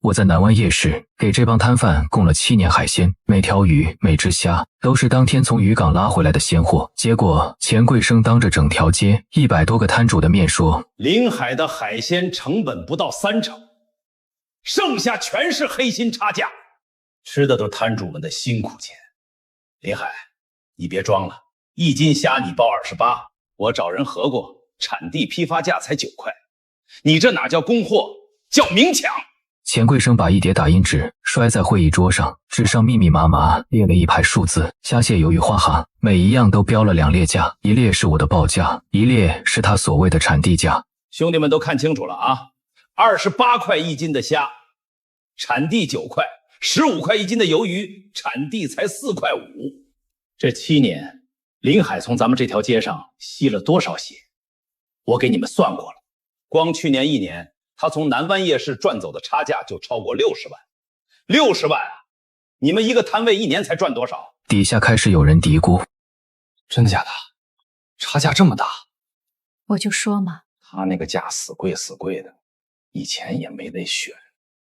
我在南湾夜市给这帮摊贩供了7年海鲜，每条鱼、每只虾都是当天从渔港拉回来的鲜货。结果钱贵生当着整条街100多个摊主的面说，临海的海鲜成本不到30%，剩下全是黑心差价，吃的都是摊主们的辛苦钱。临海，你别装了，1斤虾你报28，我找人核过，产地批发价才9块，你这哪叫供货，叫明抢！钱贵生把一叠打印纸摔在会议桌上，纸上密密麻麻列了一排数字，虾蟹鱿鱼花蛤，每一样都标了2列价，一列是我的报价，一列是他所谓的产地价。兄弟们都看清楚了啊！28块1斤的虾，产地9块；15块1斤的鱿鱼，产地才4块5。这7年，临海从咱们这条街上吸了多少血？我给你们算过了，光去年1年。他从南湾夜市赚走的差价就超过60万，60万啊！你们一个摊位1年才赚多少？底下开始有人嘀咕：真的假的？差价这么大？我就说嘛，他那个价死贵死贵的，以前也没得选。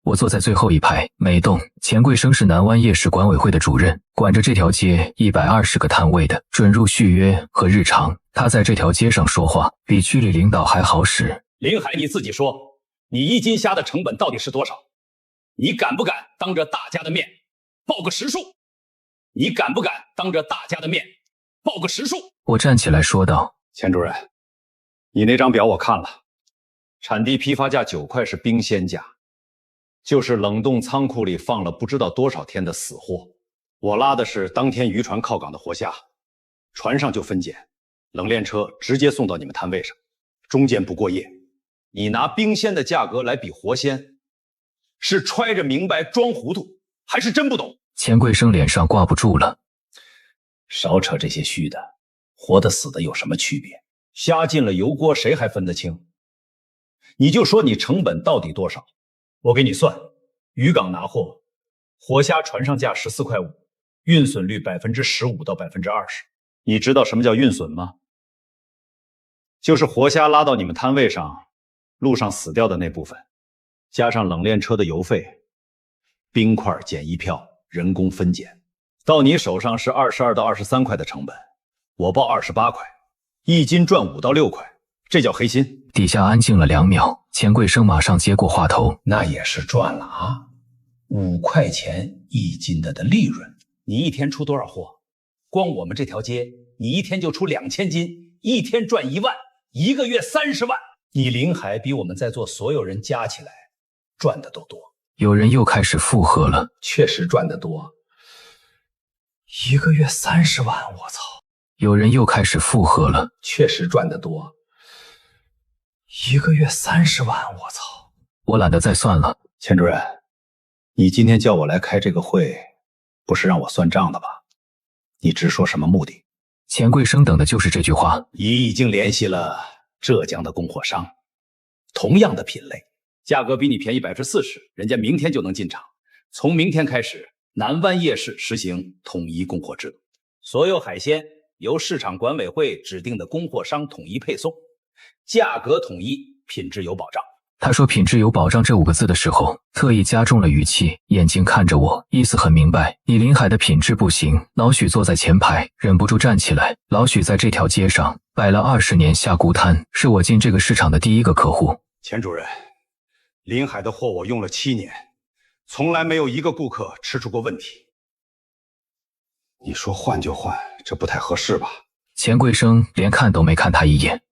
我坐在最后一排没动。钱贵生是南湾夜市管委会的主任，管着这条街120个摊位的准入续约和日常。他在这条街上说话，比区里领导还好使。临海，你自己说。你1斤虾的成本到底是多少？你敢不敢当着大家的面报个实数？你敢不敢当着大家的面报个实数？我站起来说道：钱主任，你那张表我看了，产地批发价9块是冰鲜价，就是冷冻仓库里放了不知道多少天的死货。我拉的是当天渔船靠港的活虾，船上就分拣，冷链车直接送到你们摊位上，中间不过夜。你拿冰鲜的价格来比活鲜，是揣着明白装糊涂，还是真不懂？钱贵生脸上挂不住了。少扯这些虚的，活的死的有什么区别？虾进了油锅，谁还分得清？你就说你成本到底多少，我给你算。渔港拿货，活虾船上价14块5，运损率15%到20%。你知道什么叫运损吗？就是活虾拉到你们摊位上。路上死掉的那部分，加上冷链车的油费、冰块检疫票、人工分拣，到你手上是22到23块的成本，我报28块，1斤赚5到6块，这叫黑心。底下安静了2秒，钱贵生马上接过话头：那也是赚了啊，5块钱1斤的利润，你一天出多少货？光我们这条街，你一天就出2000斤，一天赚1万，1个月30万。你临海比我们在座所有人加起来赚的都多。有人又开始附和了，确实赚得多，1个月30万，我操！有人又开始附和了，确实赚得多，1个月30万，我操！我懒得再算了。钱主任，你今天叫我来开这个会，不是让我算账的吧？你直说什么目的？钱贵生等的就是这句话。你已经联系了浙江的供货商，同样的品类，价格比你便宜40%，人家明天就能进场。从明天开始，南湾夜市实行统一供货制度，所有海鲜由市场管委会指定的供货商统一配送，价格统一，品质有保障。他说品质有保障这5个字的时候，特意加重了语气，眼睛看着我，意思很明白，你临海的品质不行。老许坐在前排，忍不住站起来。老许在这条街上摆了20年虾骨摊，是我进这个市场的第1个客户。钱主任，临海的货我用了7年，从来没有一个顾客吃出过问题。你说换就换，这不太合适吧？钱贵生连看都没看他一眼。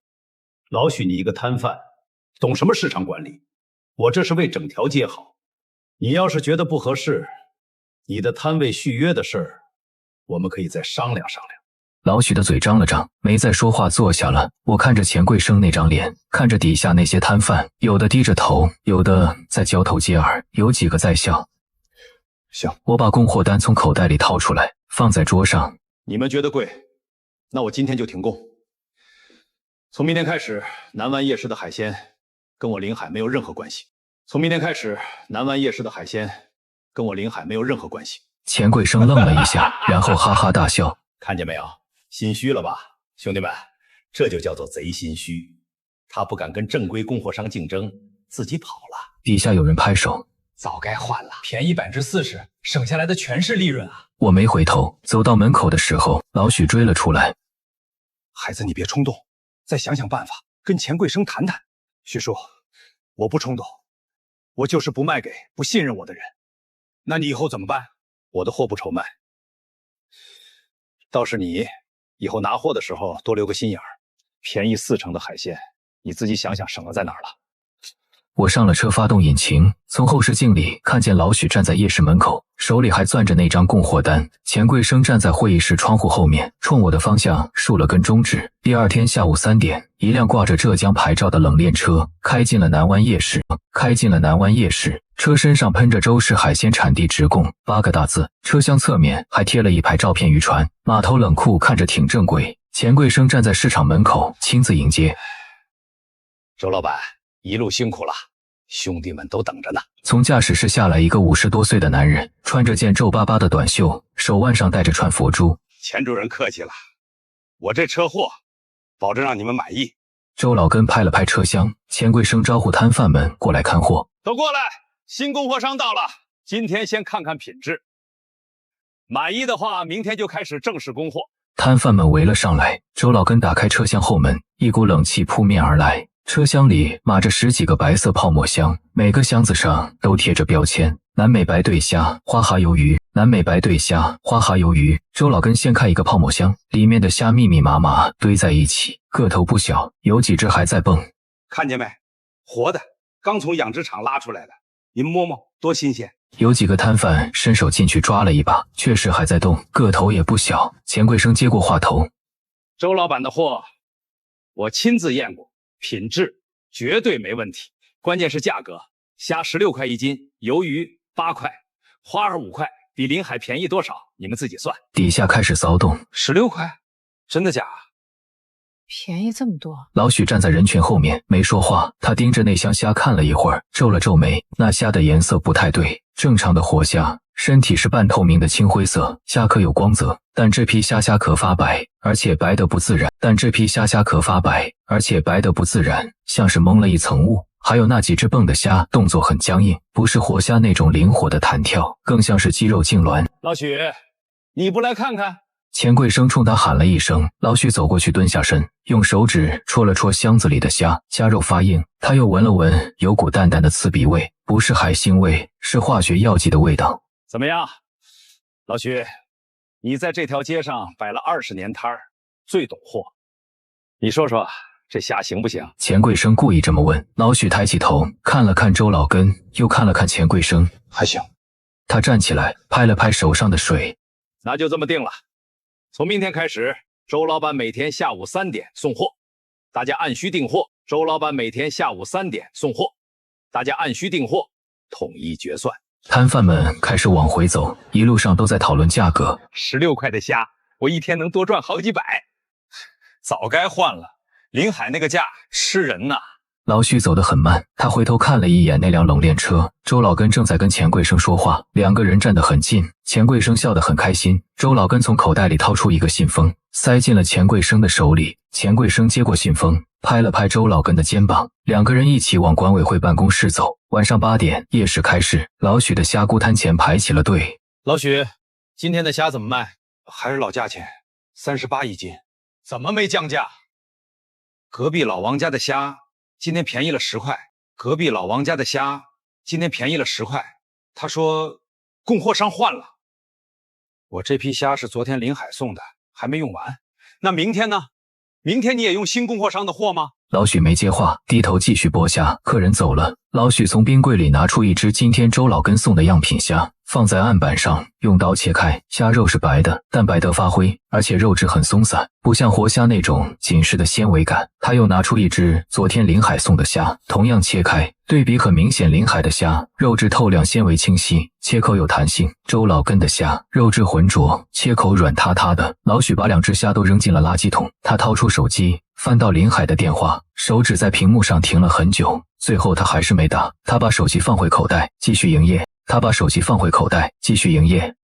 老许你一个摊贩，懂什么市场管理？我这是为整条街好。你要是觉得不合适，你的摊位续约的事儿，我们可以再商量商量。老许的嘴张了张，没再说话，坐下了。我看着钱贵生那张脸，看着底下那些摊贩，有的低着头，有的在交头接耳，有几个在笑。行，我把供货单从口袋里掏出来，放在桌上。你们觉得贵，那我今天就停供。从明天开始，南湾夜市的海鲜跟我临海没有任何关系。从明天开始，南湾夜市的海鲜跟我临海没有任何关系。钱贵生愣了一下，然后哈哈大笑。看见没有，心虚了吧，兄弟们？这就叫做贼心虚。他不敢跟正规供货商竞争，自己跑了。底下有人拍手。早该换了，便宜40%，省下来的全是利润啊！我没回头，走到门口的时候，老许追了出来。孩子，你别冲动，再想想办法，跟钱贵生谈谈。许叔，我不冲动，我就是不卖给不信任我的人。那你以后怎么办？我的货不愁卖，倒是你以后拿货的时候多留个心眼儿，便宜40%的海鲜，你自己想想省了在哪儿了。我上了车，发动引擎，从后视镜里看见老许站在夜市门口，手里还攥着那张供货单。钱贵生站在会议室窗户后面，冲我的方向竖了根中指。第二天下午3点，一辆挂着浙江牌照的冷链车开进了南湾夜市。车身上喷着周氏海鲜产地直供8个大字，车厢侧面还贴了一排照片渔船。码头冷库看着挺正规。钱贵生站在市场门口亲自迎接。周老板，一路辛苦了，兄弟们都等着呢。从驾驶室下来一个50多岁的男人，穿着件皱巴巴的短袖，手腕上戴着串佛珠。钱主任客气了，我这车货保证让你们满意。周老根拍了拍车厢，钱贵生招呼摊贩们过来看货。都过来，新供货商到了，今天先看看品质，满意的话，明天就开始正式供货。摊贩们围了上来，周老根打开车厢后门，一股冷气扑面而来。车厢里码着10几个白色泡沫箱，每个箱子上都贴着标签：南美白对虾、花蛤鱿鱼。南美白对虾、花蛤鱿鱼。周老根掀开一个泡沫箱，里面的虾密密麻麻堆在一起，个头不小，有几只还在蹦。看见没？活的，刚从养殖场拉出来的，您摸摸，多新鲜。有几个摊贩伸手进去抓了一把，确实还在动，个头也不小。钱贵生接过话头：周老板的货我亲自验过，品质绝对没问题，关键是价格，虾16块1斤，鱿鱼8块，花儿5块，比临海便宜多少？你们自己算。底下开始骚动。16块？真的假？便宜这么多。老许站在人群后面没说话，他盯着那箱虾看了一会儿，皱了皱眉。那虾的颜色不太对，正常的活虾身体是半透明的青灰色，虾壳有光泽，但这批虾壳发白，而且白得不自然。像是蒙了一层雾。还有那几只蹦的虾动作很僵硬，不是活虾那种灵活的弹跳，更像是肌肉痉挛。老许，你不来看看？钱贵生冲他喊了一声，老许走过去蹲下身，用手指戳了戳箱子里的虾，虾肉发硬。他又闻了闻，有股淡淡的刺鼻味，不是海腥味，是化学药剂的味道。怎么样，老许，你在这条街上摆了20年摊儿，最懂货，你说说这虾行不行？钱贵生故意这么问。老许抬起头看了看周老根，又看了看钱贵生，还行。他站起来拍了拍手上的水。那就这么定了，从明天开始，周老板每天下午3点送货，大家按需订货。周老板每天下午3点送货，大家按需订货，统一决算。摊贩们开始往回走，一路上都在讨论价格。16块的虾，我一天能多赚好几百，早该换了。临海那个价吃人呐。老许走得很慢，他回头看了一眼那辆冷链车，周老根正在跟钱贵生说话，两个人站得很近。钱贵生笑得很开心。周老根从口袋里掏出一个信封，塞进了钱贵生的手里。钱贵生接过信封，拍了拍周老根的肩膀，两个人一起往管委会办公室走。晚上8点，夜市开市，老许的虾菇摊前排起了队。老许，今天的虾怎么卖？还是老价钱，38一斤。怎么没降价？隔壁老王家的虾今天便宜了10块，他说供货商换了。我这批虾是昨天临海送的，还没用完。那明天呢？明天你也用新供货商的货吗？老许没接话，低头继续剥虾。客人走了，老许从冰柜里拿出一只今天周老根送的样品虾，放在案板上，用刀切开。虾肉是白的，但白得发灰，而且肉质很松散，不像活虾那种紧实的纤维感。他又拿出一只昨天临海送的虾，同样切开，对比很明显，临海的虾肉质透亮，纤维清晰，切口有弹性。周老根的虾肉质浑浊，切口软塌塌的。老许把2只虾都扔进了垃圾桶，他掏出手机，翻到临海的电话，手指在屏幕上停了很久，最后他还是没打。他把手机放回口袋，继续营业。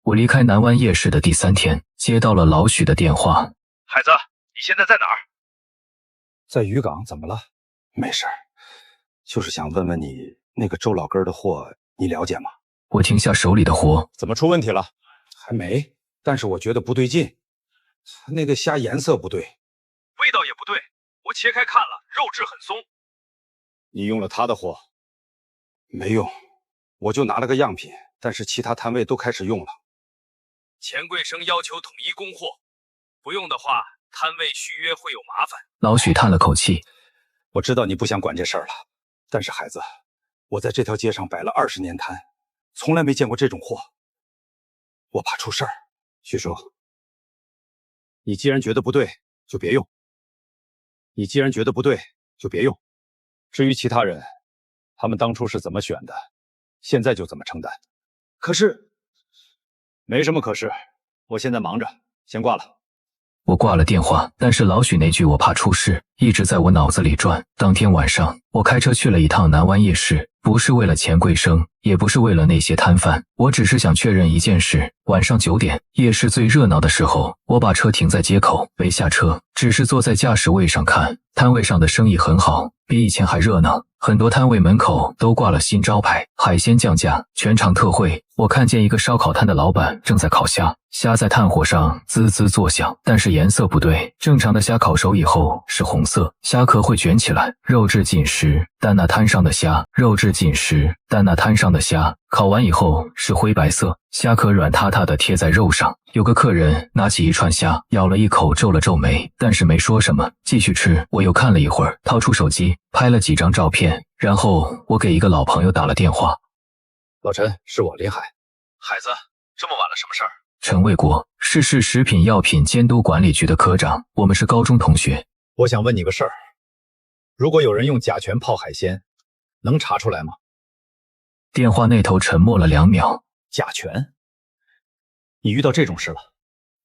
我离开南湾夜市的第3天，接到了老许的电话。孩子，你现在在哪儿？在渔港，怎么了？没事儿，就是想问问你，那个周老根的货你了解吗？我停下手里的活，怎么出问题了？还没，但是我觉得不对劲，那个虾颜色不对，味道也不对。我切开看了，肉质很松。你用了他的货？没用，我就拿了个样品，但是其他摊位都开始用了。钱贵生要求统一供货，不用的话，摊位续约会有麻烦。老许叹了口气，我知道你不想管这事儿了，但是孩子，我在这条街上摆了20年摊，从来没见过这种货，我怕出事儿。徐叔，你既然觉得不对，就别用。你既然觉得不对，就别用。至于其他人，他们当初是怎么选的，现在就怎么承担。可是，没什么可是，我现在忙着，先挂了。我挂了电话，但是老许那句我怕出事一直在我脑子里转。当天晚上，我开车去了一趟南湾夜市，不是为了钱贵生，也不是为了那些摊贩，我只是想确认一件事。晚上9点，夜市最热闹的时候，我把车停在街口，没下车，只是坐在驾驶位上看。摊位上的生意很好，比以前还热闹，很多摊位门口都挂了新招牌，海鲜降价，全场特惠。我看见一个烧烤摊的老板正在烤虾，虾在炭火上滋滋作响，但是颜色不对，正常的虾烤熟以后是红色，虾壳会卷起来，肉质紧实，但那摊上的虾烤完以后是灰白色，虾壳软塌塌的贴在肉上。有个客人拿起一串虾，咬了一口，皱了皱眉，但是没说什么，继续吃。我又看了一会儿，掏出手机拍了几张照片，然后我给一个老朋友打了电话。老陈，是我林海。海子，这么晚了，什么事儿？陈卫国是市食品药品监督管理局的科长，我们是高中同学。我想问你个事儿，如果有人用甲醛泡海鲜，能查出来吗？电话那头沉默了2秒。甲醛？你遇到这种事了？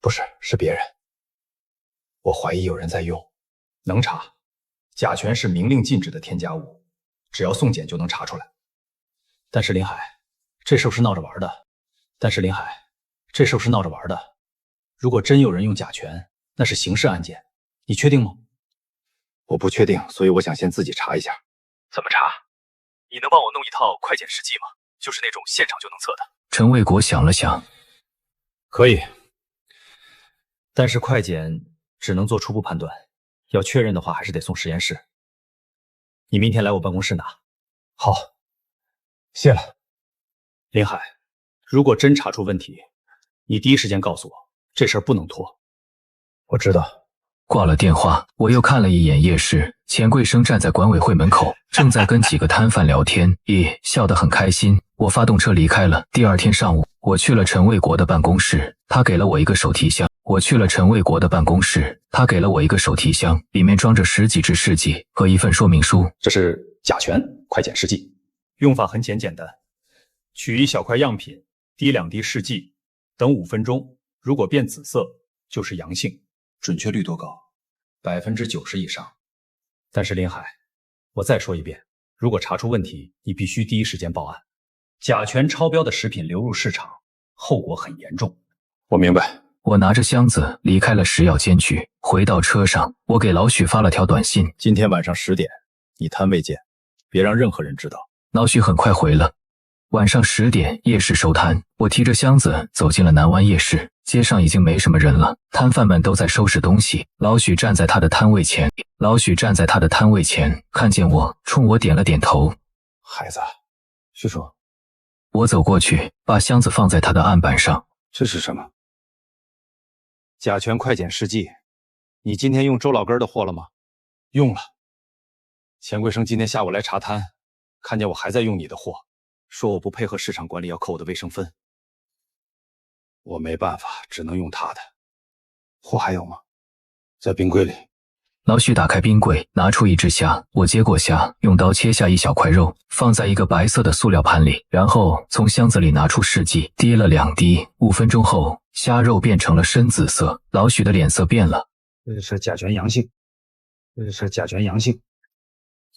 不是，是别人。我怀疑有人在用，能查。甲醛是明令禁止的添加物，只要送检就能查出来。但是林海，这是不是闹着玩的？如果真有人用甲醛，那是刑事案件，你确定吗？我不确定，所以我想先自己查一下。怎么查？你能帮我弄一套快检试剂吗？就是那种现场就能测的。陈卫国想了想，可以，但是快检只能做初步判断，要确认的话还是得送实验室。你明天来我办公室拿。好，谢了。林海，如果真查出问题，你第一时间告诉我，这事儿不能拖。我知道。挂了电话，我又看了一眼夜市，钱贵生站在管委会门口，正在跟几个摊贩聊天，笑得很开心。我发动车离开了。第二天上午，我去了陈卫国的办公室，他给了我一个手提箱，里面装着10几支试剂和一份说明书。这是甲醛快检试剂，用法很简单，取一小块样品，滴2滴试剂，等5分钟，如果变紫色就是阳性。准确率多高？90%以上。但是林海，我再说一遍，如果查出问题，你必须第一时间报案。甲醛超标的食品流入市场，后果很严重。我明白。我拿着箱子离开了食药监局，回到车上，我给老许发了条短信：今天晚上10点，你摊位见，别让任何人知道。老许很快回了。晚上10点，夜市收摊，我提着箱子走进了南湾夜市。街上已经没什么人了，摊贩们都在收拾东西。老许站在他的摊位前，看见我，冲我点了点头。孩子，徐叔。我走过去，把箱子放在他的案板上。这是什么？甲醛快检试剂。你今天用周老根的货了吗？用了。钱贵生今天下午来查摊，看见我还在用你的货，说我不配合市场管理，要扣我的卫生分。我没办法，只能用他的。货还有吗？在冰柜里。老许打开冰柜，拿出一只虾，我接过虾，用刀切下一小块肉，放在一个白色的塑料盘里，然后从箱子里拿出试剂，滴了2滴。5分钟后，虾肉变成了深紫色，老许的脸色变了。这是甲醛阳性。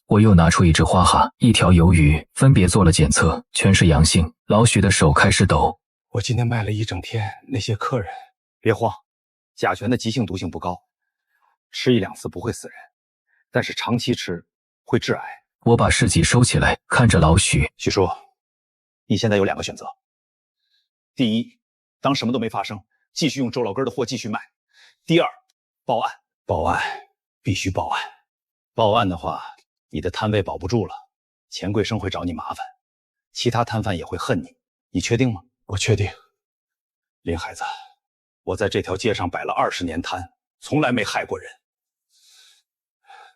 我又拿出一只花蛤，一条鱿鱼，分别做了检测，全是阳性。老许的手开始抖。我今天卖了一整天，那些客人，别慌，甲醛的急性毒性不高，吃1-2次不会死人，但是长期吃会致癌。我把试剂收起来，看着老许。许叔，你现在有2个选择：第一，当什么都没发生，继续用周老根的货继续卖；第二，报案。报案，必须报案。报案的话，你的摊位保不住了，钱贵生会找你麻烦，其他摊贩也会恨你。你确定吗？我确定。林孩子，我在这条街上摆了20年摊，从来没害过人。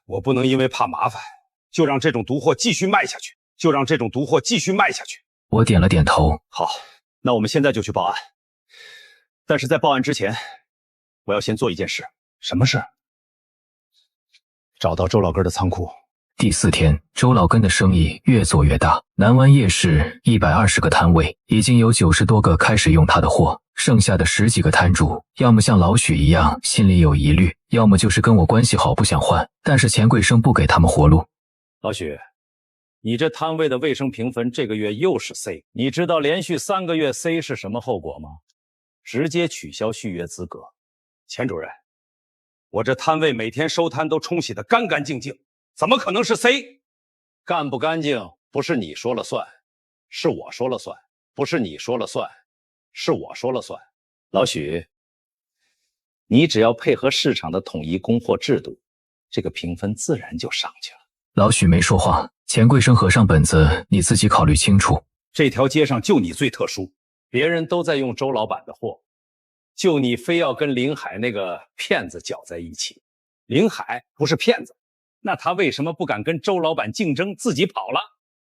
我不能因为怕麻烦，就让这种毒货继续卖下去。我点了点头。好，那我们现在就去报案。但是在报案之前，我要先做一件事。什么事？找到周老根的仓库。第4天，周老根的生意越做越大，南湾夜市120个摊位，已经有90多个开始用他的货，剩下的10几个摊主，要么像老许一样心里有疑虑，要么就是跟我关系好不想换，但是钱贵生不给他们活路。老许，你这摊位的卫生评分这个月又是 C， 你知道连续3个月 C 是什么后果吗？直接取消续约资格。钱主任，我这摊位每天收摊都冲洗得干干净净，怎么可能是 C？ 干不干净不是你说了算，是我说了算，不是你说了算，是我说了算。老许，你只要配合市场的统一供货制度，这个评分自然就上去了。老许没说话，钱贵生合上本子，你自己考虑清楚。这条街上就你最特殊，别人都在用周老板的货，就你非要跟林海那个骗子搅在一起。林海不是骗子，那他为什么不敢跟周老板竞争，自己跑了？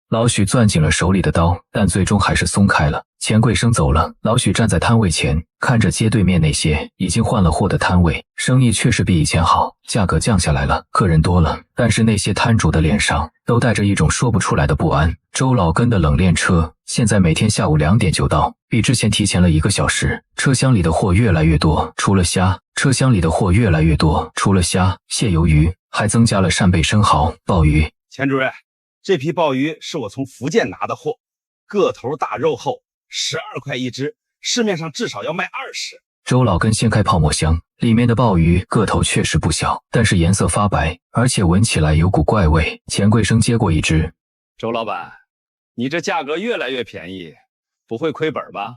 老许攥紧了手里的刀，但最终还是松开了。钱贵生走了，老许站在摊位前，看着街对面那些已经换了货的摊位，生意确实比以前好，价格降下来了，客人多了，但是那些摊主的脸上都带着一种说不出来的不安。周老根的冷链车现在每天下午2点就到，比之前提前了1个小时，车厢里的货越来越多，除了虾，蟹、鱿鱼，还增加了扇贝、生蚝、鲍鱼。钱主任，这批鲍鱼是我从福建拿的货，个头大肉厚，12块一只，市面上至少要卖20。周老根掀开泡沫箱，里面的鲍鱼个头确实不小，但是颜色发白，而且闻起来有股怪味。钱贵生接过一只。周老板，你这价格越来越便宜，不会亏本吧？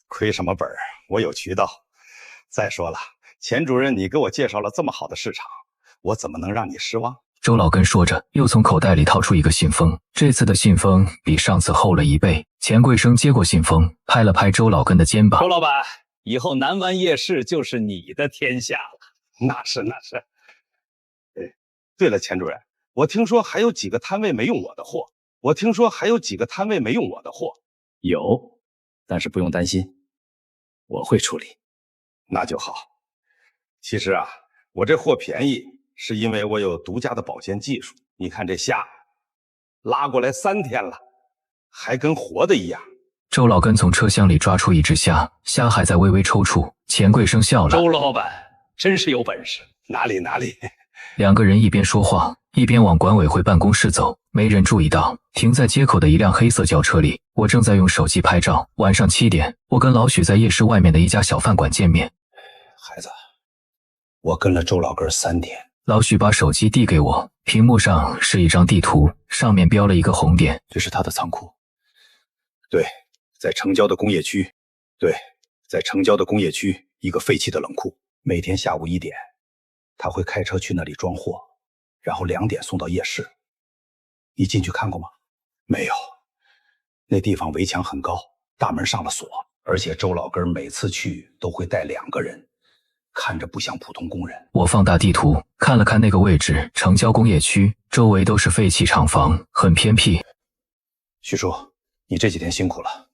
亏什么本？我有渠道。再说了，钱主任你给我介绍了这么好的市场，我怎么能让你失望？周老根说着，又从口袋里掏出一个信封，这次的信封比上次厚了1倍。钱贵生接过信封，拍了拍周老根的肩膀。周老板，以后南湾夜市就是你的天下了。那是。对了，钱主任，我听说还有几个摊位没用我的货。有，但是不用担心，我会处理。那就好。其实啊，我这货便宜是因为我有独家的保鲜技术。你看这虾，拉过来3天了，还跟活的一样。周老根从车厢里抓出一只虾，虾还在微微抽搐。钱贵生笑了。周老板真是有本事。哪里。2个人一边说话，一边往管委会办公室走。没人注意到，停在街口的一辆黑色轿车里，我正在用手机拍照。晚上7点，我跟老许在夜市外面的一家小饭馆见面。孩子，我跟了周老根3天。老许把手机递给我，屏幕上是一张地图，上面标了一个红点。这是他的仓库。对，在城郊的工业区。一个废弃的冷库。每天下午1点，他会开车去那里装货，然后2点送到夜市。你进去看过吗？没有。那地方围墙很高，大门上了锁，而且周老根每次去都会带2个人，看着不像普通工人。我放大地图看了看那个位置，城郊工业区，周围都是废弃厂房，很偏僻。徐叔，你这几天辛苦了，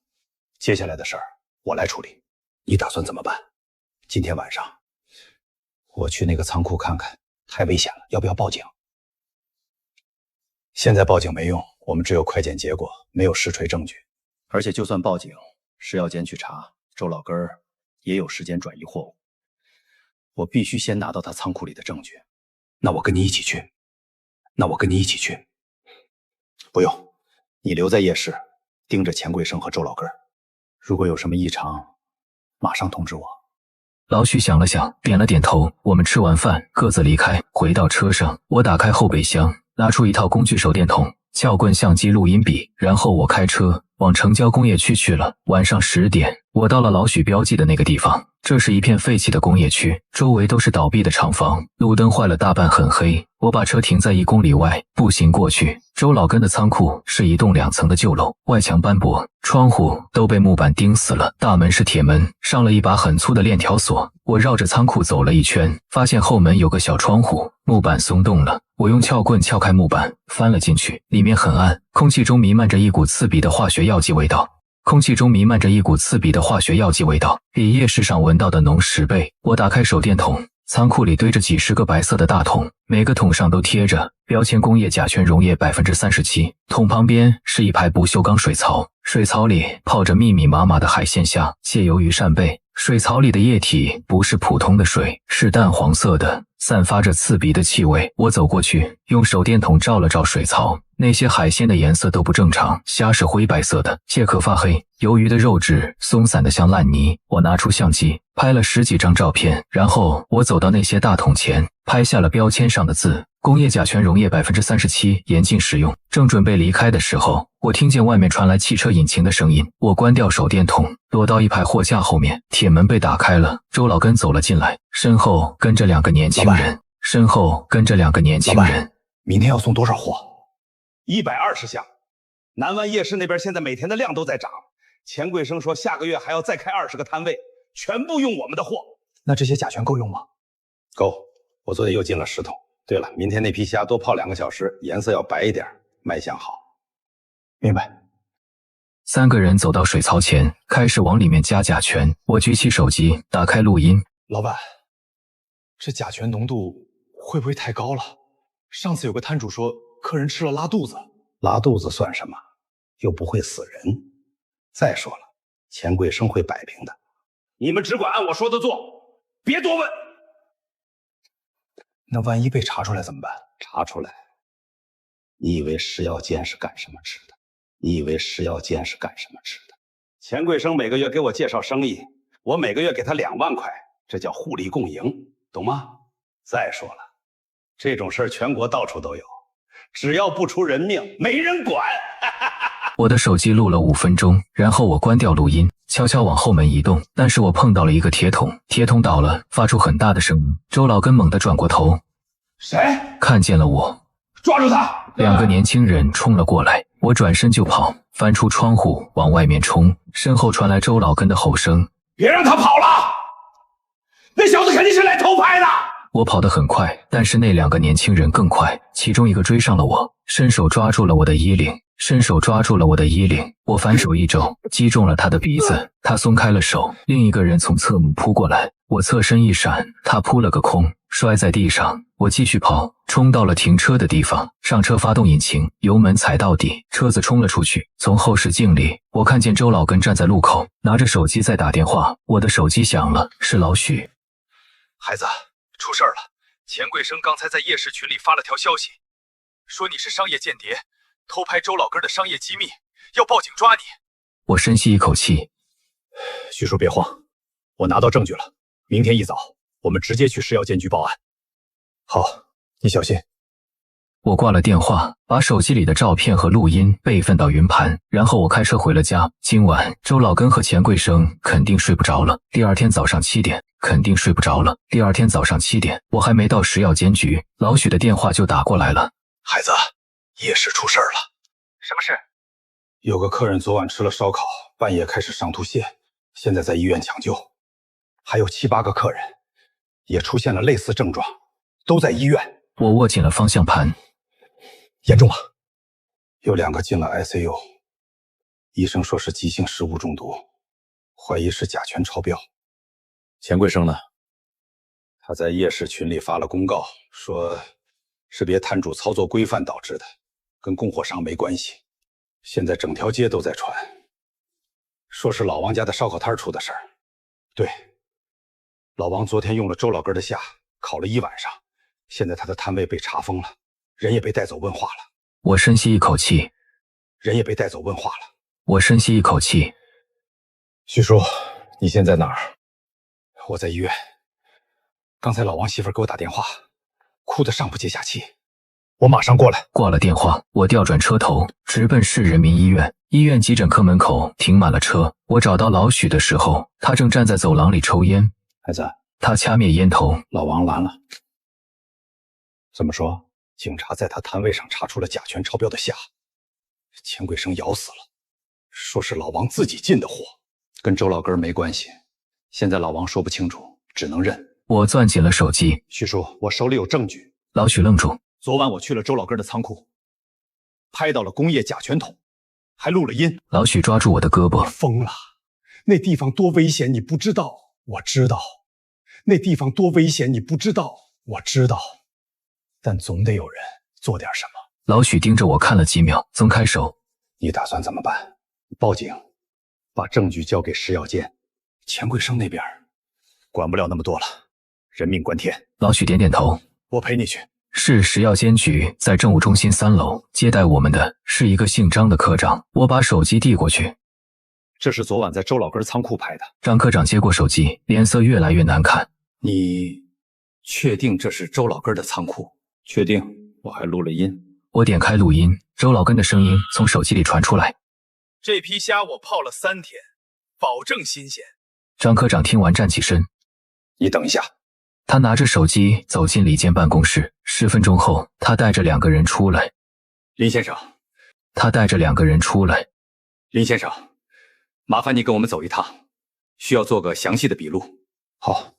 接下来的事儿我来处理。你打算怎么办？今天晚上我去那个仓库看看，太危险了，要不要报警？现在报警没用，我们只有快检结果，没有实锤证据。而且就算报警，食药监去查，周老根也有时间转移货物。我必须先拿到他仓库里的证据。那我跟你一起去。不用，你留在夜市，盯着钱贵生和周老根。如果有什么异常，马上通知我。老许想了想，点了点头。我们吃完饭，各自离开。回到车上，我打开后备箱，拿出一套工具手电筒，撬棍、相机、录音笔，然后我开车往城郊工业区去了。晚上10点，我到了老许标记的那个地方。这是一片废弃的工业区，周围都是倒闭的厂房，路灯坏了大半，很黑。我把车停在1公里外，步行过去。周老根的仓库是一栋2层的旧楼，外墙斑驳，窗户都被木板钉死了，大门是铁门，上了一把很粗的链条锁。我绕着仓库走了一圈，发现后门有个小窗户，木板松动了。我用撬棍撬开木板，翻了进去，里面很暗，空气中弥漫着一股刺鼻的化学药剂味道。比夜市上闻到的浓10倍。我打开手电筒，仓库里堆着几十个白色的大桶，每个桶上都贴着标签工业甲醛溶液37%。桶旁边是一排不锈钢水槽，水槽里泡着密密麻麻的海鲜虾、蟹鱿鱼、扇贝。水槽里的液体不是普通的水，是淡黄色的，散发着刺鼻的气味。我走过去，用手电筒照了照水槽，那些海鲜的颜色都不正常，虾是灰白色的，蟹壳发黑，鱿鱼的肉质松散的像烂泥。我拿出相机拍了10几张照片，然后我走到那些大桶前，拍下了标签上的字：工业甲醛溶液37%，严禁使用。正准备离开的时候，我听见外面传来汽车引擎的声音。我关掉手电筒，躲到一排货架后面，铁门被打开了。周老根走了进来，身后跟着2个年轻人。明天要送多少货？120箱。南湾夜市那边现在每天的量都在涨。钱贵生说下个月还要再开20个摊位，全部用我们的货。那这些甲醛够用吗？够，我昨天又进了10桶。对了，明天那批虾多泡2个小时，颜色要白一点，卖相好。明白。 3个人走到水槽前，开始往里面加甲醛。我举起手机，打开录音。老板，这甲醛浓度会不会太高了？上次有个摊主说，客人吃了拉肚子。拉肚子算什么？又不会死人。再说了，钱贵生会摆平的。你们只管按我说的做，别多问。那万一被查出来怎么办？查出来，你以为食药监是干什么吃的？钱贵生每个月给我介绍生意，我每个月给他2万块，这叫互利共赢，懂吗？再说了，这种事儿全国到处都有，只要不出人命，没人管。我的手机录了5分钟，然后我关掉录音，悄悄往后门移动。但是我碰到了一个铁桶，铁桶倒了，发出很大的声音。周老根猛地转过头，谁？看见了我，抓住他！2个年轻人冲了过来，我转身就跑，翻出窗户往外面冲，身后传来周老根的吼声：“别让他跑了！那小子肯定是来偷拍的！”我跑得很快，但是那2个年轻人更快，其中一个追上了我，伸手抓住了我的衣领。我反手一肘，击中了他的鼻子，他松开了手。另一个人从侧门扑过来，我侧身一闪，他扑了个空，摔在地上。我继续跑，冲到了停车的地方，上车发动引擎，油门踩到底，车子冲了出去。从后视镜里，我看见周老根站在路口，拿着手机在打电话。我的手机响了，是老许。孩子，出事了！钱贵生刚才在夜市群里发了条消息，说你是商业间谍，偷拍周老根的商业机密，要报警抓你。我深吸一口气，徐叔别慌，我拿到证据了，明天一早我们直接去市药监局报案。好，你小心。我挂了电话，把手机里的照片和录音备份到云盘，然后我开车回了家。今晚周老根和钱贵生肯定睡不着了，第二天早上7点我还没到食药监局，老许的电话就打过来了。孩子，夜市出事了。什么事？有个客人昨晚吃了烧烤，半夜开始上吐泻，现在在医院抢救。还有7、8个客人也出现了类似症状，都在医院。我握紧了方向盘。严重吗？有2个进了 ICU， 医生说是急性食物中毒，怀疑是甲醛超标。钱贵生呢？他在夜市群里发了公告，说是别摊主操作规范导致的，跟供货商没关系。现在整条街都在传，说是老王家的烧烤摊出的事儿。对，老王昨天用了周老根的虾烤了1晚上，现在他的摊位被查封了，人也被带走问话了。我深吸一口气。徐叔，你现在哪儿？我在医院。刚才老王媳妇给我打电话，哭得上不接下气。我马上过来。挂了电话，我调转车头，直奔市人民医院。医院急诊科门口停满了车。我找到老许的时候，他正站在走廊里抽烟。孩子，他掐灭烟头。老王拦了。怎么说？警察在他摊位上查出了甲醛超标的虾，钱桂生咬死了，说是老王自己进的货，跟周老根没关系。现在老王说不清楚，只能认。我攥紧了手机。徐叔，我手里有证据。老许愣住。昨晚我去了周老根的仓库，拍到了工业甲醛桶，还录了音。老许抓住我的胳膊。疯了！那地方多危险，你不知道。我知道，那地方多危险，你不知道。我知道，但总得有人做点什么。老许盯着我看了几秒，松开手。你打算怎么办？报警，把证据交给食药监。钱桂生那边管不了那么多了，人命关天。老许点点头。我陪你去。市食药监局在政务中心3楼，接待我们的是一个姓张的科长。我把手机递过去。这是昨晚在周老根仓库拍的。张科长接过手机，脸色越来越难看。你确定这是周老根的仓库？确定，我还录了音。我点开录音，周老根的声音从手机里传出来。这批虾我泡了3天，保证新鲜。张科长听完站起身。你等一下。他拿着手机走进李健办公室。10分钟后，他带着2个人出来。林先生，他带着2个人出来。林先生，麻烦你跟我们走一趟，需要做个详细的笔录。好。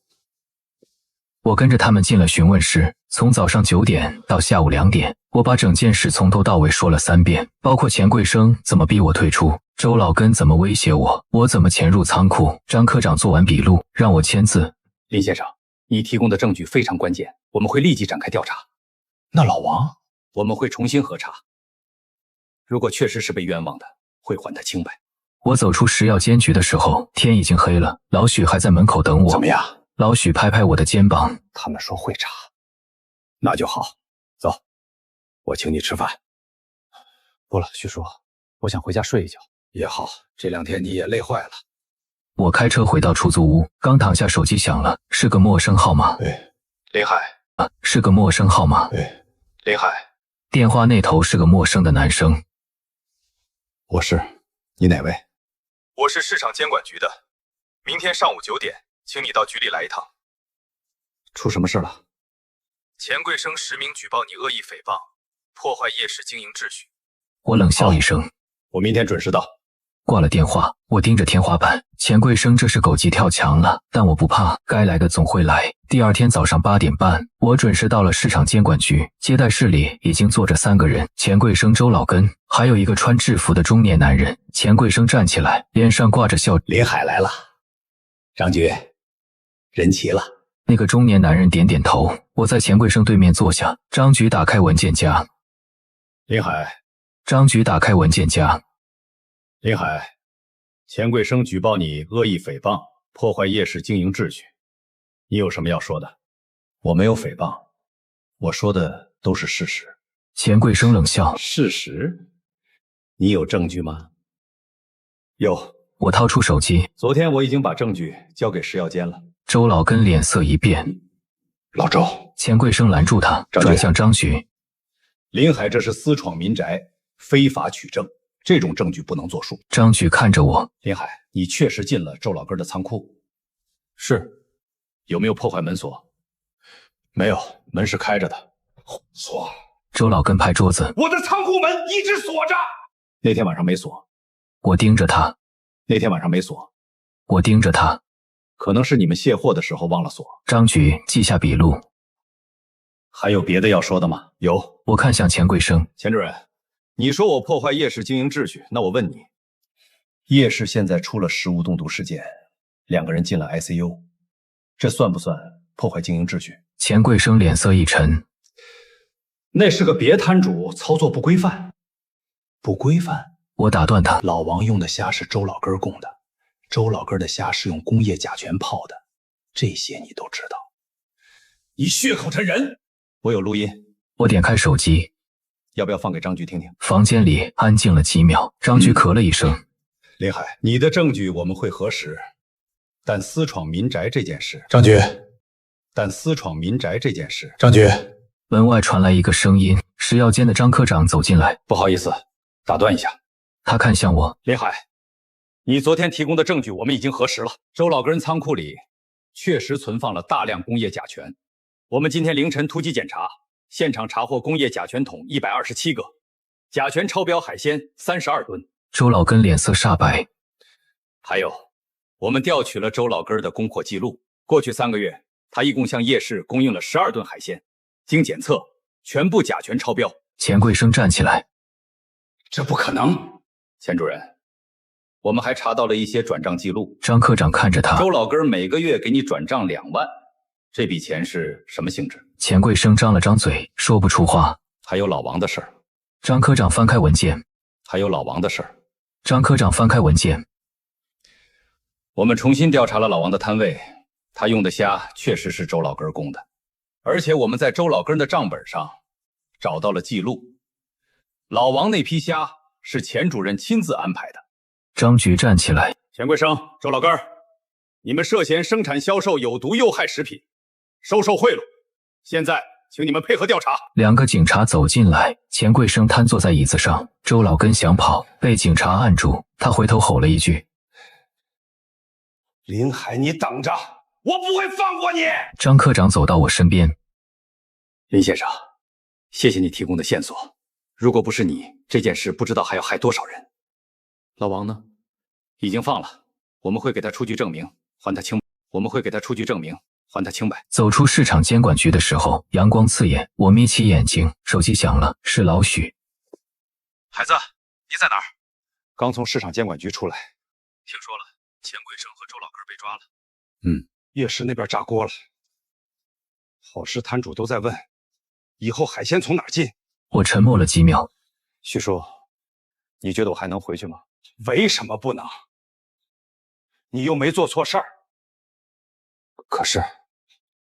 我跟着他们进了询问室，从早上9点到下午2点，我把整件事从头到尾说了3遍，包括钱桂生怎么逼我退出，周老根怎么威胁我，我怎么潜入仓库。张科长做完笔录，让我签字。林先生，你提供的证据非常关键，我们会立即展开调查。那老王，我们会重新核查，如果确实是被冤枉的，会还他清白。我走出食药监局的时候，天已经黑了，老许还在门口等我。怎么样？老许拍拍我的肩膀。他们说会查，那就好。走，我请你吃饭。不了，徐叔，我想回家睡一觉。也好，这2天你也累坏了。我开车回到出租屋，刚躺下，手机响了，是个陌生号码。对，林海。是个陌生号码。对，林海。电话那头是个陌生的男生。我是，你哪位？我是市场监管局的，明天上午9点，请你到局里来一趟。出什么事了？钱桂生实名举报你恶意诽谤，破坏夜市经营秩序。我冷笑一声。我明天准时到。挂了电话，我盯着天花板。钱桂生这是狗急跳墙了，但我不怕，该来的总会来。第2天早上8点半，我准时到了市场监管局。接待室里已经坐着3个人，钱桂生、周老根，还有一个穿制服的中年男人。钱桂生站起来，脸上挂着笑。林海来了。张局，人齐了。那个中年男人点点头。我在钱桂生对面坐下。张局打开文件夹。林海。张局打开文件夹。林海，钱桂生举报你恶意诽谤，破坏夜市经营秩序，你有什么要说的？我没有诽谤，我说的都是事实。钱桂生冷笑。事实？你有证据吗？有。我掏出手机。昨天我已经把证据交给食药监了。周老根脸色一变。老周。钱桂生拦住他，转向张局。林海这是私闯民宅，非法取证。这种证据不能作数。张局看着我。林海，你确实进了周老根的仓库？是。有没有破坏门锁？没有，门是开着的。锁。周老根拍桌子。我的仓库门一直锁着。那天晚上没锁。我盯着他。那天晚上没锁。我盯着他。可能是你们卸货的时候忘了锁。张局记下笔录。还有别的要说的吗？有。我看向钱桂生。钱主任，你说我破坏夜市经营秩序，那我问你，夜市现在出了食物中毒事件，2个人进了 ICU， 这算不算破坏经营秩序？钱桂生脸色一沉。那是个别摊主操作不规范。不规范？我打断他。老王用的虾是周老根供的，周老根的虾是用工业甲醛泡的，这些你都知道。你血口喷人！我有录音。我点开手机。要不要放给张局听听？房间里安静了几秒，张局咳了一声。林海，你的证据我们会核实，但私闯民宅这件事，张局。但私闯民宅这件事，张局。门外传来一个声音，食药监的张科长走进来，不好意思，打断一下。他看向我，林海，你昨天提供的证据我们已经核实了，周老根仓库里确实存放了大量工业甲醛。我们今天凌晨突击检查，现场查获工业甲醛桶127个，甲醛超标海鲜32吨。周老根脸色煞白。还有，我们调取了周老根的供货记录，过去3个月，他一共向夜市供应了12吨海鲜，经检测，全部甲醛超标。钱贵生站起来，这不可能！钱主任，我们还查到了一些转账记录。张科长看着他，周老根每个月给你转账2万，这笔钱是什么性质？钱贵生张了张嘴，说不出话。还有老王的事儿。张科长翻开文件，还有老王的事儿。张科长翻开文件，我们重新调查了老王的摊位，他用的虾确实是周老根供的，而且我们在周老根的账本上找到了记录，老王那批虾是钱主任亲自安排的。张局站起来，钱贵生、周老根，你们涉嫌生产销售有毒有害食品，收受贿赂，现在请你们配合调查。2个警察走进来，钱贵生瘫坐在椅子上，周老根想跑，被警察按住，他回头吼了一句：林海，你等着，我不会放过你！张科长走到我身边，林先生，谢谢你提供的线索，如果不是你，这件事不知道还要害多少人。老王呢？已经放了，我们会给他出具证明，还他清白。走出市场监管局的时候，阳光刺眼，我眯起眼睛，手机响了，是老许。孩子，你在哪儿？刚从市场监管局出来。听说了，钱贵生和周老根被抓了。夜市那边炸锅了，好事摊主都在问，以后海鲜从哪儿进？我沉默了几秒。徐叔，你觉得我还能回去吗？为什么不能？你又没做错事儿。可是，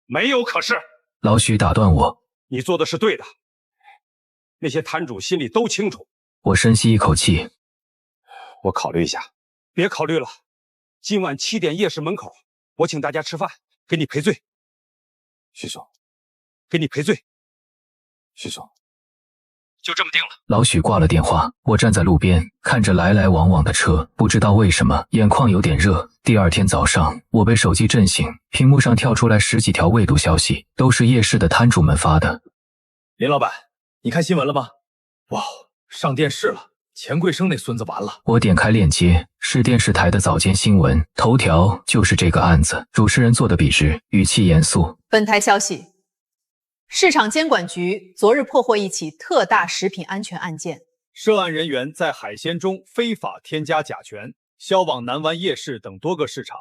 没有可是。老许打断我，你做的是对的，那些摊主心里都清楚。我深吸一口气，我考虑一下。别考虑了，今晚7点夜市门口，我请大家吃饭，给你赔罪。徐总，给你赔罪。徐总，就这么定了。老许挂了电话，我站在路边看着来来往往的车，不知道为什么眼眶有点热。第二天早上，我被手机震醒，屏幕上跳出来10几条未读消息，都是夜市的摊主们发的。林老板，你看新闻了吗？哇，上电视了，钱贵生那孙子完了。我点开链接，是电视台的早间新闻，头条就是这个案子，主持人做的笔直，语气严肃。本台消息，市场监管局昨日破获一起特大食品安全案件，涉案人员在海鲜中非法添加甲醛，销往南湾夜市等多个市场，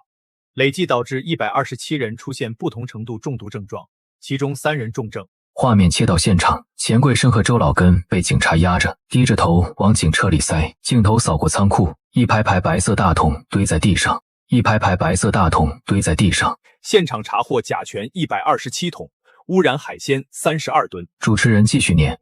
累计导致127人出现不同程度中毒症状，其中3人重症。画面切到现场，钱贵生和周老根被警察压着，低着头往警车里塞。镜头扫过仓库，一排排白色大桶堆在地上，现场查获甲醛127桶，污染海鲜32吨。主持人继续念：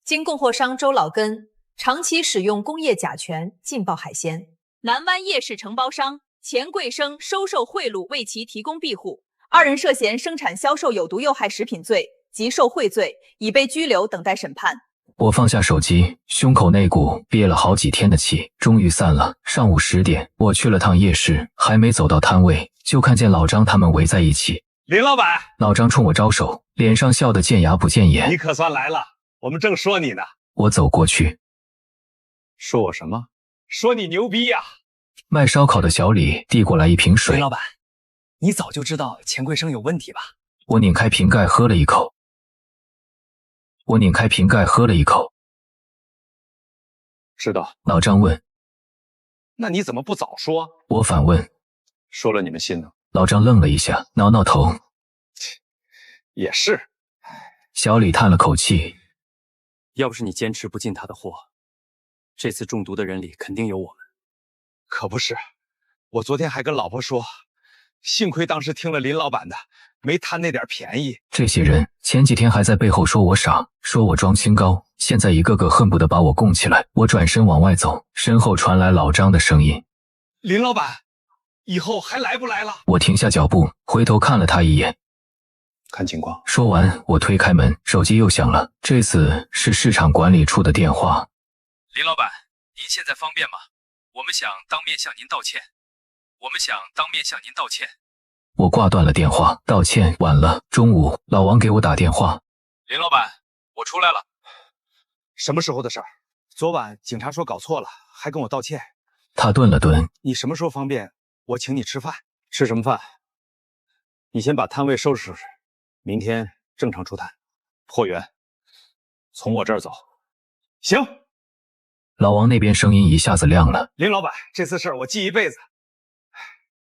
经供货商周老根长期使用工业甲醛劲爆海鲜，南湾夜市承包商钱贵生收受贿赂为其提供庇护，2人涉嫌生产销售有毒有害食品罪及受贿罪，已被拘留等待审判。我放下手机，胸口那股憋了好几天的气终于散了。上午10点，我去了趟夜市，还没走到摊位，就看见老张他们围在一起。林老板，老张冲我招手，脸上笑得见牙不见眼。你可算来了，我们正说你呢。我走过去，说我什么？说你牛逼呀！卖烧烤的小李递过来一瓶水。林老板，你早就知道钱贵生有问题吧？我拧开瓶盖喝了一口。知道。老张问：那你怎么不早说？我反问：说了你们信呢？老张愣了一下，挠挠头。也是。小李叹了口气：要不是你坚持不进他的货，这次中毒的人里肯定有我们。可不是，我昨天还跟老婆说，幸亏当时听了林老板的，没贪那点便宜。这些人前几天还在背后说我傻，说我装清高，现在一个个恨不得把我供起来。我转身往外走，身后传来老张的声音：林老板，以后还来不来了？我停下脚步，回头看了他一眼。看情况。说完，我推开门，手机又响了，这次是市场管理处的电话。林老板，您现在方便吗？我们想当面向您道歉。我挂断了电话，道歉晚了。中午，老王给我打电话。林老板，我出来了。什么时候的事儿？昨晚警察说搞错了，还跟我道歉。他顿了顿，你什么时候方便？我请你吃饭。吃什么饭？你先把摊位收拾收拾，明天正常出摊。货源从我这儿走。行。老王那边声音一下子亮了。林老板，这次事儿我记一辈子。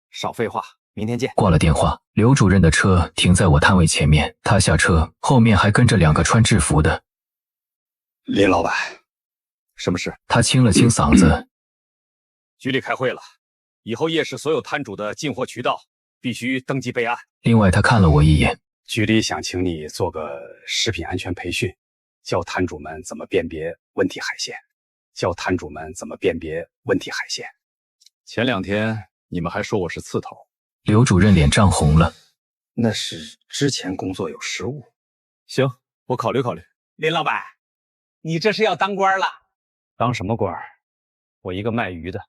少废话，明天见。挂了电话，刘主任的车停在我摊位前面，他下车，后面还跟着2个穿制服的。林老板，什么事？他清了清嗓子。局里开会了，以后夜市所有摊主的进货渠道必须登记备案。另外，他看了我一眼。局里想请你做个食品安全培训，教摊主们怎么辨别问题海鲜。前2天你们还说我是刺头，刘主任脸涨红了。那是之前工作有失误。行，我考虑考虑。林老板，你这是要当官了？当什么官儿？我一个卖鱼的。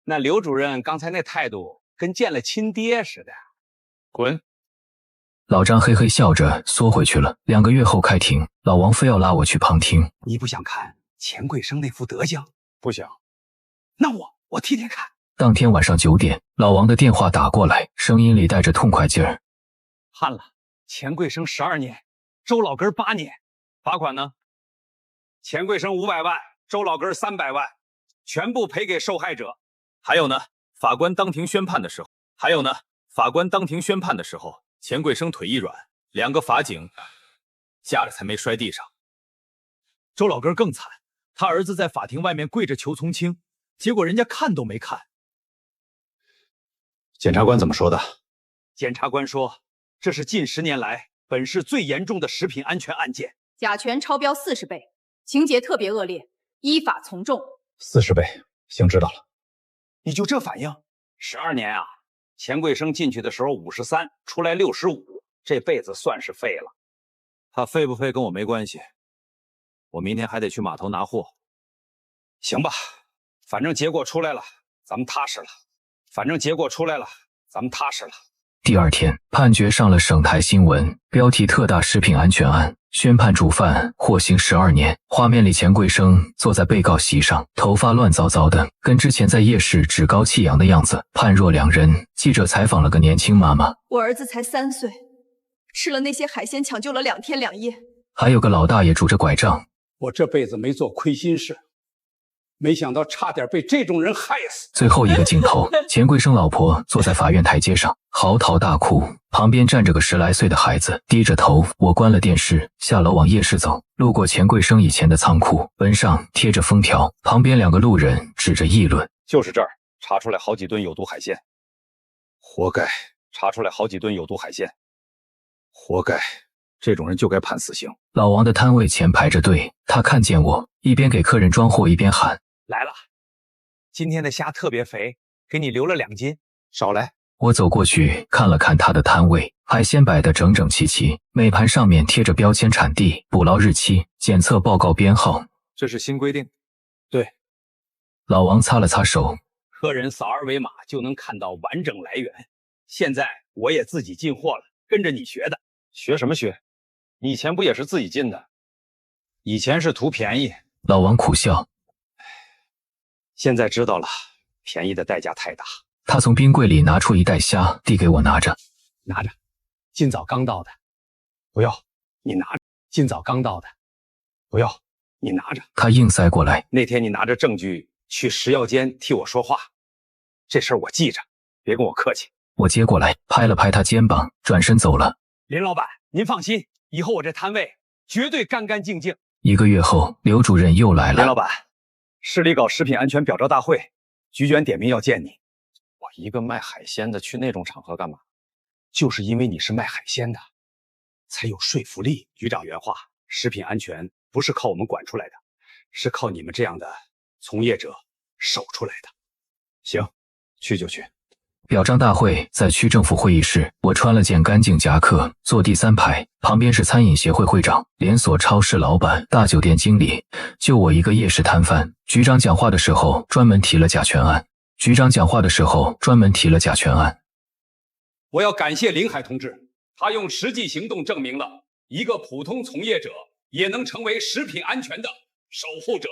那刘主任刚才那态度跟见了亲爹似的。滚！老张嘿嘿笑着缩回去了。2个月后开庭，老王非要拉我去旁听。你不想看钱贵生那副德行？不想。那我替天看。当天晚上9点，老王的电话打过来，声音里带着痛快劲儿。判了，钱贵生12年，周老根8年。罚款呢？钱贵生500万，周老根300万，全部赔给受害者。还有呢，法官当庭宣判的时候，钱贵生腿一软，2个法警架着才没摔地上。周老根更惨，他儿子在法庭外面跪着求从轻，结果人家看都没看。检察官怎么说的？检察官说，这是近10年来本市最严重的食品安全案件，甲醛超标40倍，情节特别恶劣，依法从重。40倍，行，知道了。你就这反应？12年啊，钱贵生进去的时候53，出来65，这辈子算是废了。他废不废跟我没关系，我明天还得去码头拿货。行吧，反正结果出来了，咱们踏实了。第2天，判决上了省台新闻，标题特大食品安全案，宣判主犯获刑12年。画面里钱贵生坐在被告席上，头发乱糟糟的，跟之前在夜市趾高气扬的样子判若两人。记者采访了个年轻妈妈，我儿子才3岁，吃了那些海鲜抢救了2天2夜。还有个老大爷拄着拐杖，我这辈子没做亏心事，没想到差点被这种人害死。最后一个镜头，钱贵生老婆坐在法院台阶上嚎啕大哭，旁边站着个10来岁的孩子，低着头。我关了电视，下楼往夜市走，路过钱贵生以前的仓库，门上贴着封条，旁边2个路人指着议论：就是这儿查出来好几吨有毒海鲜，活该！活该！这种人就该判死刑。老王的摊位前排着队，他看见我，一边给客人装货，一边喊：来了，今天的虾特别肥，给你留了2斤，少来。我走过去看了看他的摊位，海鲜摆得整整齐齐，每盘上面贴着标签、产地、捕捞日期、检测报告编号。这是新规定。对。老王擦了擦手，客人扫2维码就能看到完整来源。现在我也自己进货了，跟着你学的。学什么学？你以前不也是自己进的？以前是图便宜。老王苦笑。现在知道了，便宜的代价太大。他从冰柜里拿出一袋虾，递给我拿着。拿着，今早刚到的。不要，你拿着。今早刚到的。不要，你拿着。他硬塞过来。那天你拿着证据去食药监替我说话，这事儿我记着，别跟我客气。我接过来，拍了拍他肩膀，转身走了。林老板，您放心，以后我这摊位绝对干干净净。1个月后，刘主任又来了。林老板，市里搞食品安全表彰大会，局卷点名要见你。我一个卖海鲜的去那种场合干嘛？就是因为你是卖海鲜的，才有说服力。局长原话：食品安全不是靠我们管出来的，是靠你们这样的从业者守出来的。行，去就去。表彰大会在区政府会议室，我穿了件干净夹克，坐第3排，旁边是餐饮协会会长、连锁超市老板、大酒店经理，就我一个夜市摊贩。局长讲话的时候专门提了甲醛案。我要感谢林海同志，他用实际行动证明了一个普通从业者也能成为食品安全的守护者。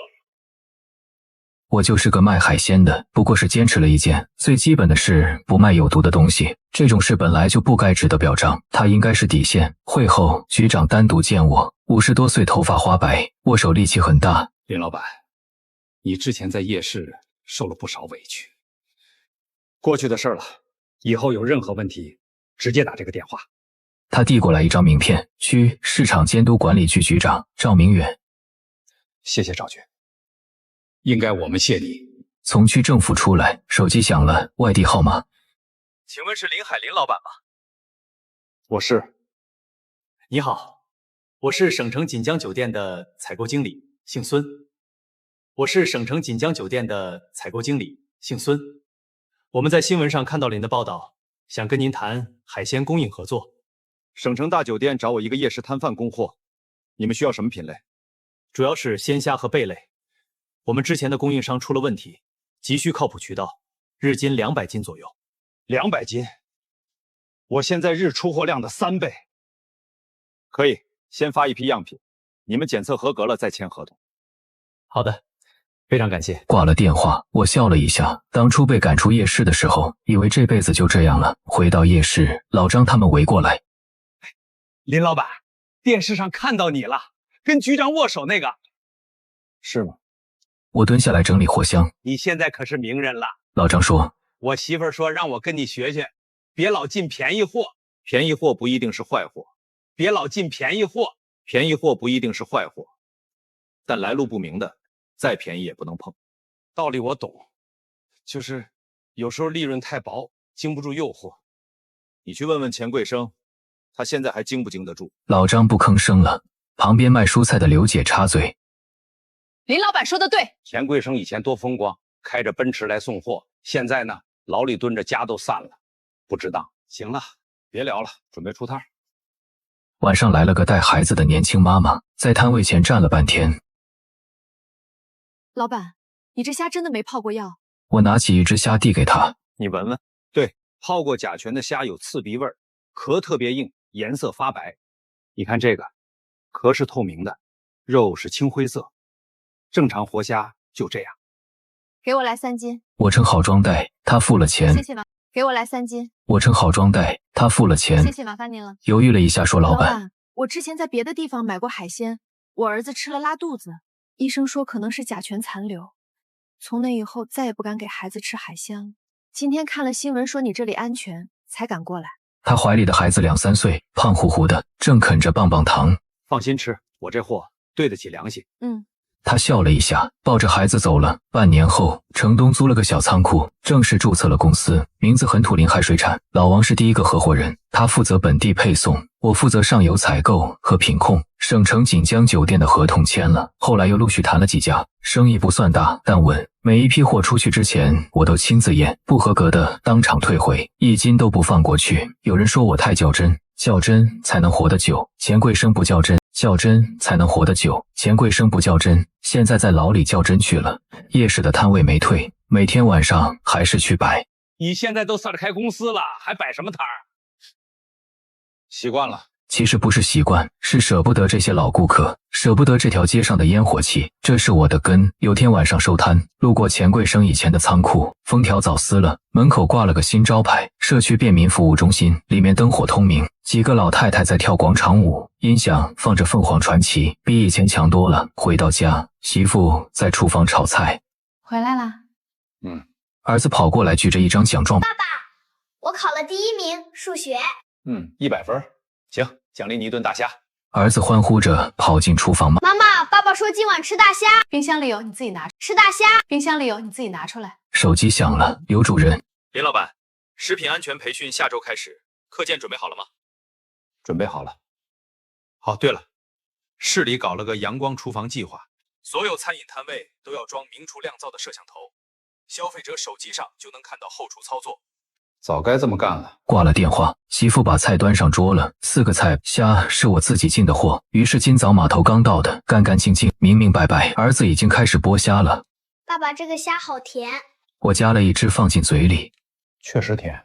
我就是个卖海鲜的，不过是坚持了一件最基本的事，不卖有毒的东西。这种事本来就不该值得表彰，它应该是底线。会后，局长单独见我，50多岁，头发花白，握手力气很大。林老板，你之前在夜市受了不少委屈，过去的事了，以后有任何问题直接打这个电话。他递过来一张名片，区市场监督管理局局长赵明远。谢谢赵局，应该我们谢你。从区政府出来，手机响了，外地号码。请问是林海林老板吗？我是。你好，我是省城锦江酒店的采购经理，姓孙。我们在新闻上看到了您的报道，想跟您谈海鲜供应合作。省城大酒店找我一个夜市摊贩供货，你们需要什么品类？主要是鲜虾和贝类。我们之前的供应商出了问题，急需靠谱渠道，日均200斤左右。200斤，我现在日出货量的3倍。可以，先发一批样品，你们检测合格了再签合同。好的，非常感谢。挂了电话，我笑了一下。当初被赶出夜市的时候，以为这辈子就这样了。回到夜市，老张他们围过来。林老板，电视上看到你了，跟局长握手那个。是吗？我蹲下来整理货箱。你现在可是名人了。老张说，我媳妇儿说让我跟你学学，别老进便宜货。便宜货不一定是坏货，别老进便宜货。便宜货不一定是坏货，但来路不明的，再便宜也不能碰。道理我懂，就是有时候利润太薄，经不住诱惑。你去问问钱贵生，他现在还经不经得住？老张不吭声了。旁边卖蔬菜的刘姐插嘴，林老板说的对，钱贵生以前多风光，开着奔驰来送货，现在呢，牢里蹲着，家都散了，不值当。行了，别聊了，准备出摊。晚上来了个带孩子的年轻妈妈，在摊位前站了半天。老板，你这虾真的没泡过药？我拿起一只虾递给他，你闻闻。对，泡过甲醛的虾有刺鼻味儿，壳特别硬，颜色发白。你看这个，壳是透明的，肉是青灰色，正常活虾就这样。给我来3斤。我称好装袋，他付了钱。谢谢麻，给我来3斤。我称好装袋，他付了钱。谢谢麻烦您了。犹豫了一下，说：“老板，我之前在别的地方买过海鲜，我儿子吃了拉肚子，医生说可能是甲醛残留，从那以后再也不敢给孩子吃海鲜了。今天看了新闻说你这里安全，才敢过来。”他怀里的孩子2、3岁，胖乎乎的，正啃着棒棒糖。放心吃，我这货对得起良心。他笑了一下，抱着孩子走了。半年后，城东租了个小仓库，正式注册了公司，名字很土，临海水产。老王是第一个合伙人，他负责本地配送，我负责上游采购和品控。省城锦江酒店的合同签了，后来又陆续谈了几家，生意不算大，但稳。每一批货出去之前，我都亲自验，不合格的当场退回，1斤都不放过去。有人说我太较真，较真才能活得久。钱贵生不较真，较真才能活得久。钱贵生不较真，现在在牢里较真去了。夜市的摊位没退，每天晚上还是去摆。你现在都算是开公司了，还摆什么摊儿？习惯了。其实不是习惯，是舍不得这些老顾客，舍不得这条街上的烟火气，这是我的根。有天晚上收摊，路过钱贵生以前的仓库，封条早撕了，门口挂了个新招牌，社区便民服务中心，里面灯火通明，几个老太太在跳广场舞，音响放着凤凰传奇，比以前强多了。回到家，媳妇在厨房炒菜。回来啦。儿子跑过来举着一张奖状，爸爸，我考了第1名，数学。100分，行，奖励你一顿大虾。儿子欢呼着跑进厨房。妈妈，爸爸说今晚吃大虾，冰箱里有，你自己拿。吃大虾，冰箱里有，你自己拿出来。手机响了，刘主任。林老板，食品安全培训下周开始，课件准备好了吗？准备好了。好，对了，市里搞了个阳光厨房计划，所有餐饮摊位都要装明厨亮灶的摄像头，消费者手机上就能看到后厨操作。早该这么干了。挂了电话，媳妇把菜端上桌了，4个菜，虾是我自己进的货，于是今早码头刚到的，干干净净，明明白白。儿子已经开始剥虾了。爸爸，这个虾好甜。我夹了一只放进嘴里，确实甜。